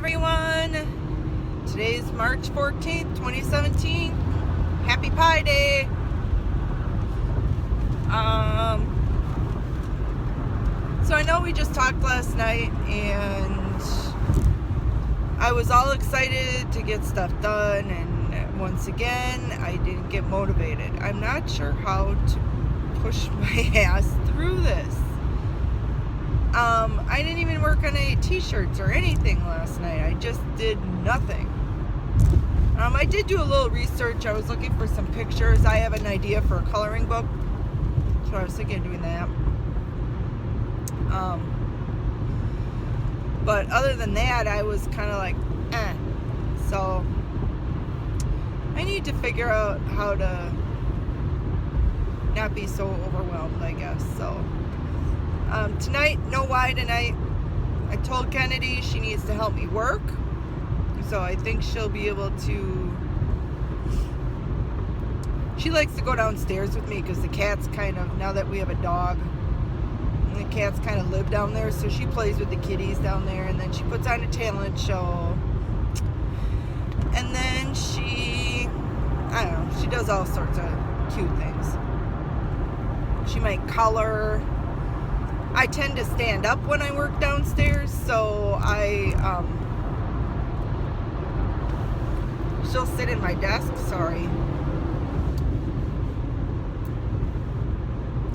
everyone. Today's March 14th, 2017. Happy Pie Day. So I know we just talked last night and I was all excited to get stuff done, and once again I didn't get motivated. I'm not sure how to push my ass through this. I didn't even work on any t-shirts or anything last night. I just did nothing. I did do a little research. I was looking for some pictures. I have an idea for a coloring book, so I was thinking of doing that. But other than that, I was kind of like, So I need to figure out how to not be so overwhelmed, I guess. So tonight, know why tonight? I told Kennedy she needs to help me work, so I think she'll be able to. She likes to go downstairs with me because the cats kind of, now that we have a dog, the cats kind of live down there, so she plays with the kitties down there, and then she puts on a talent show, and then she, I don't know, she does all sorts of cute things. She might color. I tend to stand up when I work downstairs, so she'll sit in my desk. Sorry.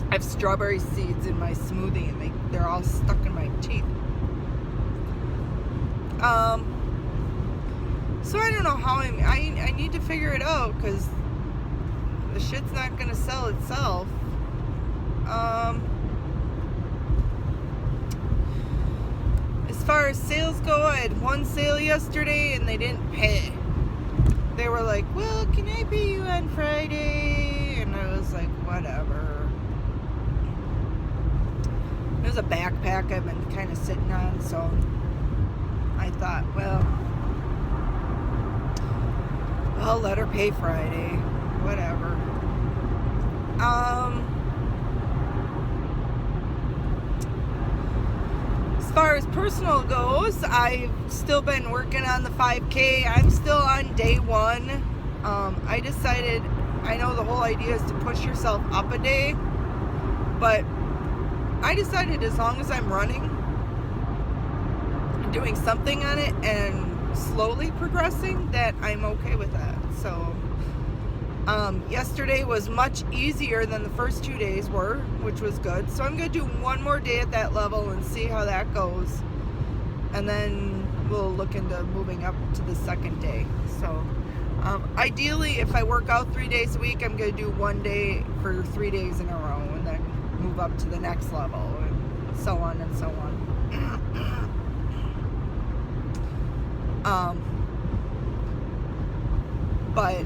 I have strawberry seeds in my smoothie, and they're all stuck in my teeth. So I don't know how I need to figure it out, because the shit's not going to sell itself. As far as sales go, I had one sale yesterday and they didn't pay. They were like, well, can I pay you on Friday? And I was like, whatever. It was a backpack I've been kind of sitting on, so I thought, well, I'll let her pay Friday. Whatever. As far as personal goes, I've still been working on the 5K. I'm still on day one. I decided, I know the whole idea is to push yourself up a day, but I decided as long as I'm running, doing something on it, and slowly progressing, that I'm okay with that. So yesterday was much easier than the first 2 days were, which was good. So I'm going to do one more day at that level and see how that goes. And then we'll look into moving up to the second day. So ideally, if I work out 3 days a week, I'm going to do one day for 3 days in a row and then move up to the next level, and so on and so on. But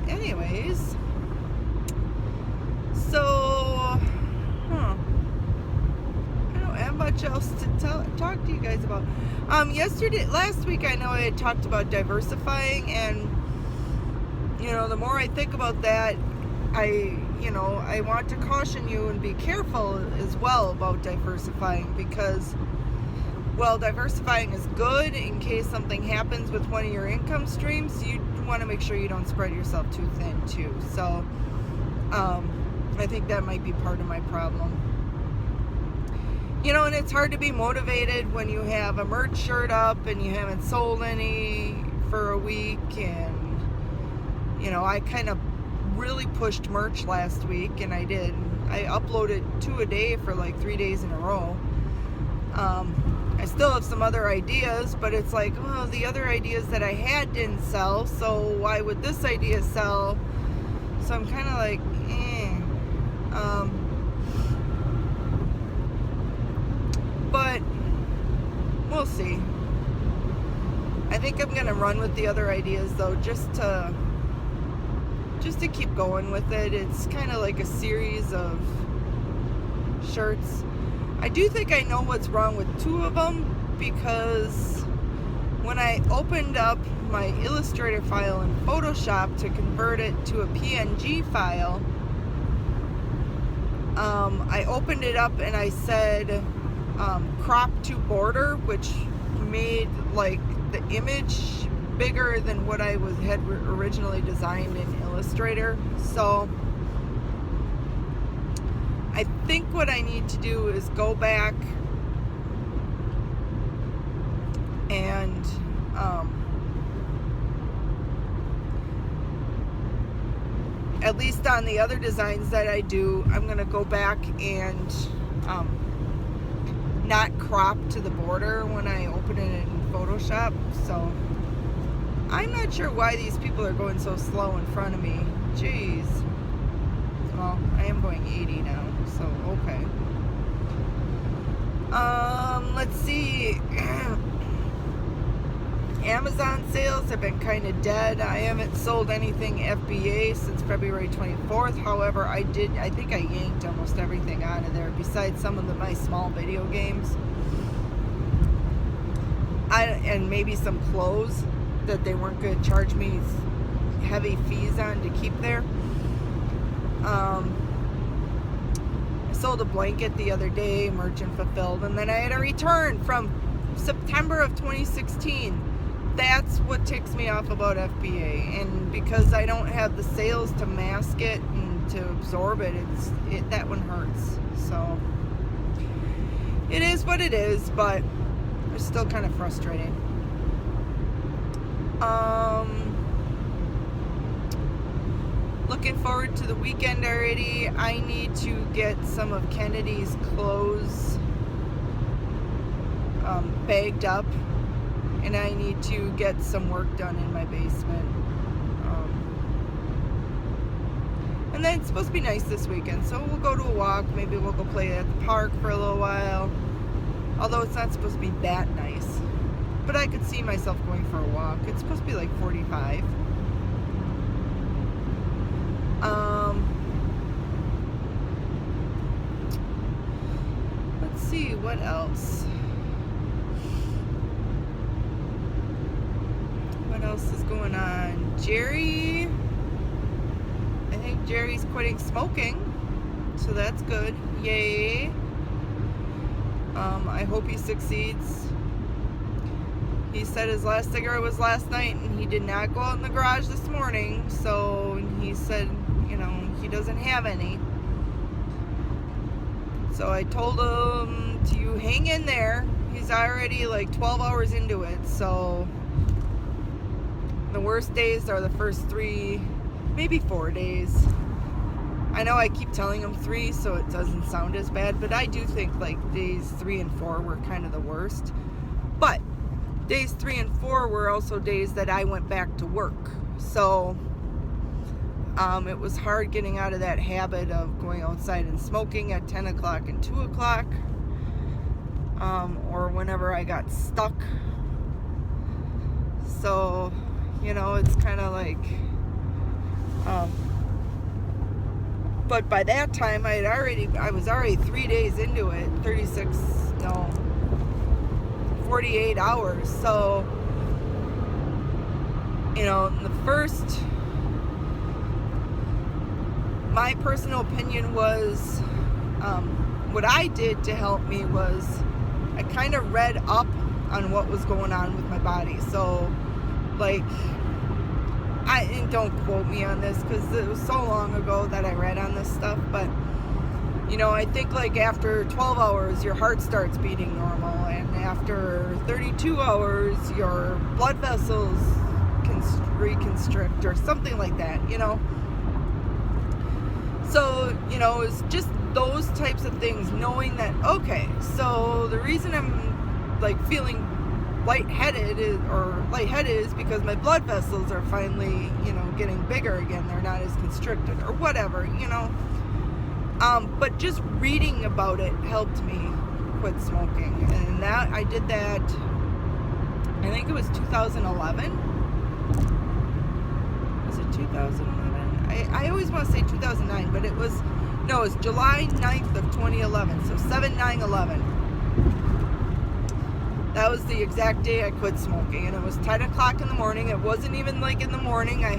anyways, so I don't have much else to talk to you guys about. Last week, I know I had talked about diversifying, and the more I think about that, I want to caution you and be careful as well about diversifying, because, well, diversifying is good in case something happens with one of your income streams. You want to make sure you don't spread yourself too thin too. So I think that might be part of my problem. And it's hard to be motivated when you have a merch shirt up and you haven't sold any for a week. And I kind of really pushed merch last week, and I did. I uploaded 2 a day for like 3 days in a row. I still have some other ideas, but it's like, well, the other ideas that I had didn't sell, so why would this idea sell? So I'm kind of like, but we'll see. I think I'm going to run with the other ideas, though, just to keep going with it. It's kind of like a series of shirts. I do think I know what's wrong with 2 of them, because when I opened up my Illustrator file in Photoshop to convert it to a PNG file, I opened it up and I said crop to border, which made like the image bigger than what I had originally designed in Illustrator. So I think what I need to do is go back and at least on the other designs that I do, I'm gonna go back and not crop to the border when I open it in Photoshop. So I'm not sure why these people are going so slow in front of me. Jeez. Well, I am going 80 now, so okay. Let's see. Amazon sales have been kind of dead. I haven't sold anything FBA since February 24th. However, I think I yanked almost everything out of there besides some of my small video games. And maybe some clothes that they weren't going to charge me heavy fees on to keep there. I sold a blanket the other day, merchant fulfilled, and then I had a return from September of 2016. That's what ticks me off about FBA, and because I don't have the sales to mask it and to absorb it, that one hurts. So it is what it is, but it's still kind of frustrating. Looking forward to the weekend already. I need to get some of Kennedy's clothes bagged up, and I need to get some work done in my basement. And then it's supposed to be nice this weekend, so we'll go to a walk. Maybe we'll go play at the park for a little while, although it's not supposed to be that nice. But I could see myself going for a walk. It's supposed to be like 45. Let's see, what else? What else is going on? Jerry's quitting smoking, so that's good. Yay. I hope he succeeds. He said his last cigarette was last night, and he did not go out in the garage this morning, so he said, he doesn't have any. So I told him to hang in there. He's already like 12 hours into it, so the worst days are the first 3, maybe 4 days. I know I keep telling him 3, so it doesn't sound as bad, but I do think like days 3 and 4 were kind of the worst. But days 3 and 4 were also days that I went back to work. So it was hard getting out of that habit of going outside and smoking at 10 o'clock and 2 o'clock, or whenever I got stuck. So, it's kind of like, but by that time I was already 3 days into it, 48 hours. So, the first, my personal opinion was, what I did to help me was I kind of read up on what was going on with my body. So, and don't quote me on this because it was so long ago that I read on this stuff, but I think like after 12 hours your heart starts beating normal, and after 32 hours your blood vessels can reconstrict or something like that, So, it's just those types of things, knowing that, okay, so the reason I'm like feeling lightheaded is because my blood vessels are finally, getting bigger again. They're not as constricted or whatever, but just reading about it helped me quit smoking. And that, I did that, I think it was 2011. Was it 2011? I always want to say 2009, but it was July 9th of 2011, so 7/9/11. That was the exact day I quit smoking, and it was 10 o'clock in the morning. It wasn't even like in the morning. I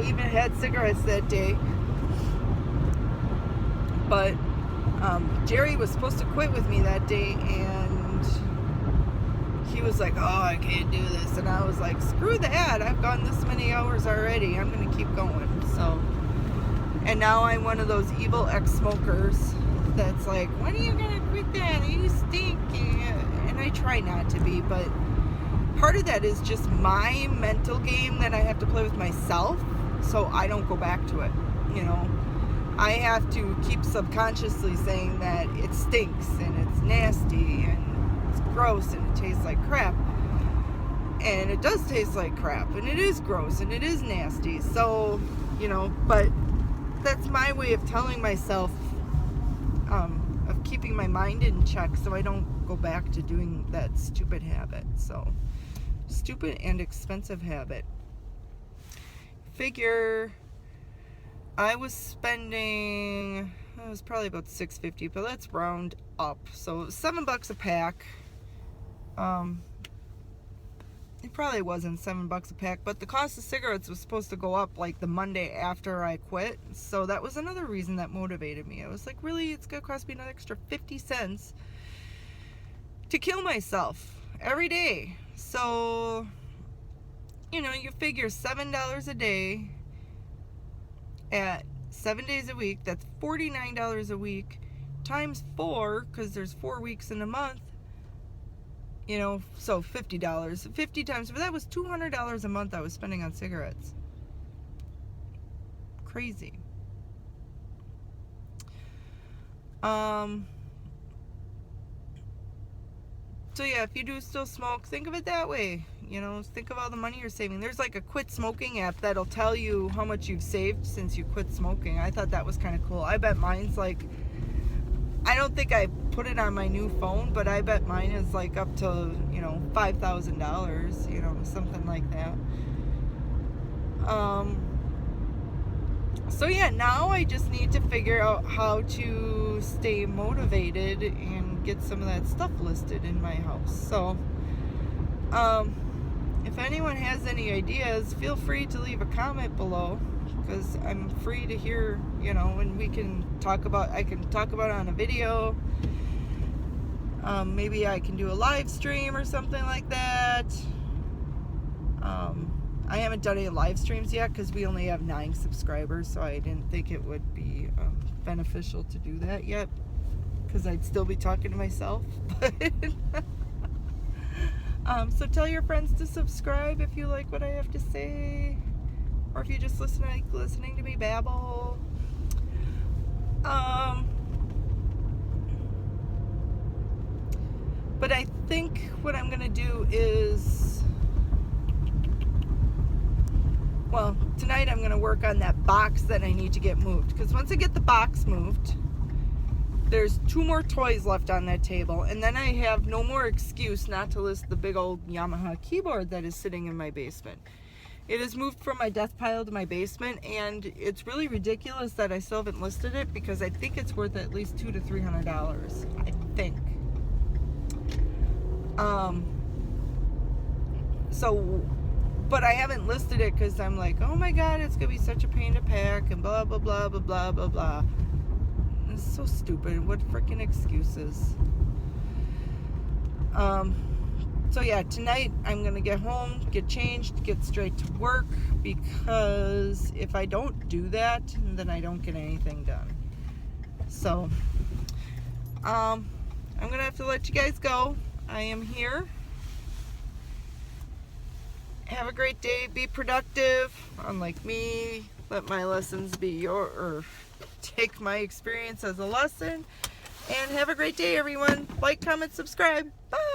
even had cigarettes that day. But Jerry was supposed to quit with me that day, and he was like, oh, I can't do this. And I was like, screw that. I've gone this many hours already. I'm going to keep going. So, and now I'm one of those evil ex-smokers that's like, when are you going to quit that? You stink. And I try not to be, but part of that is just my mental game that I have to play with myself so I don't go back to it, you know. I have to keep subconsciously saying that it stinks and it's nasty and it's gross and it tastes like crap. And it does taste like crap, and it is gross and it is nasty. So, you know, but that's my way of telling myself, of keeping my mind in check so I don't go back to doing that stupid habit. So, stupid and expensive habit. Figure I was spending, it was probably about $6.50, but let's round up. So $7 a pack. It probably wasn't $7 a pack, but the cost of cigarettes was supposed to go up like the Monday after I quit. So that was another reason that motivated me. I was like, really, it's gonna cost me an extra 50 cents to kill myself every day. So, you know, you figure $7 a day at 7 days a week, that's $49 a week times 4, because there's 4 weeks in a month, you know, so $50. 50 times 4, that was $200 a month I was spending on cigarettes. Crazy. So yeah, if you do still smoke, think of it that way. You know, think of all the money you're saving. There's like a quit smoking app that'll tell you how much you've saved since you quit smoking. I thought that was kind of cool. I bet mine's like, I don't think I put it on my new phone, but I bet mine is like up to, you know, $5,000, you know, something like that. So yeah, now I just need to figure out how to stay motivated and get some of that stuff listed in my house. So, if anyone has any ideas, feel free to leave a comment below, because I'm free to hear, you know, and we can talk about, I can talk about it on a video. Maybe I can do a live stream or something like that. I haven't done any live streams yet because we only have 9 subscribers, so I didn't think it would be beneficial to do that yet, because I'd still be talking to myself. So tell your friends to subscribe if you like what I have to say, or if you just listening to me babble. But I think what I'm gonna do is, well, tonight I'm gonna work on that box that I need to get moved, because once I get the box moved, there's 2 more toys left on that table, and then I have no more excuse not to list the big old Yamaha keyboard that is sitting in my basement. It is moved from my death pile to my basement, and it's really ridiculous that I still haven't listed it, because I think it's worth at least $200 to $300, I think. So, but I haven't listed it because I'm like, oh my god, it's gonna be such a pain to pack and blah blah blah blah blah blah blah. It's so stupid. What freaking excuses. So yeah, tonight I'm gonna get home, get changed, get straight to work, because if I don't do that, then I don't get anything done. So I'm gonna have to let you guys go. I am here. Have a great day. Be productive. Unlike me, let my lessons be or take my experience as a lesson. And have a great day, everyone. Like, comment, subscribe. Bye.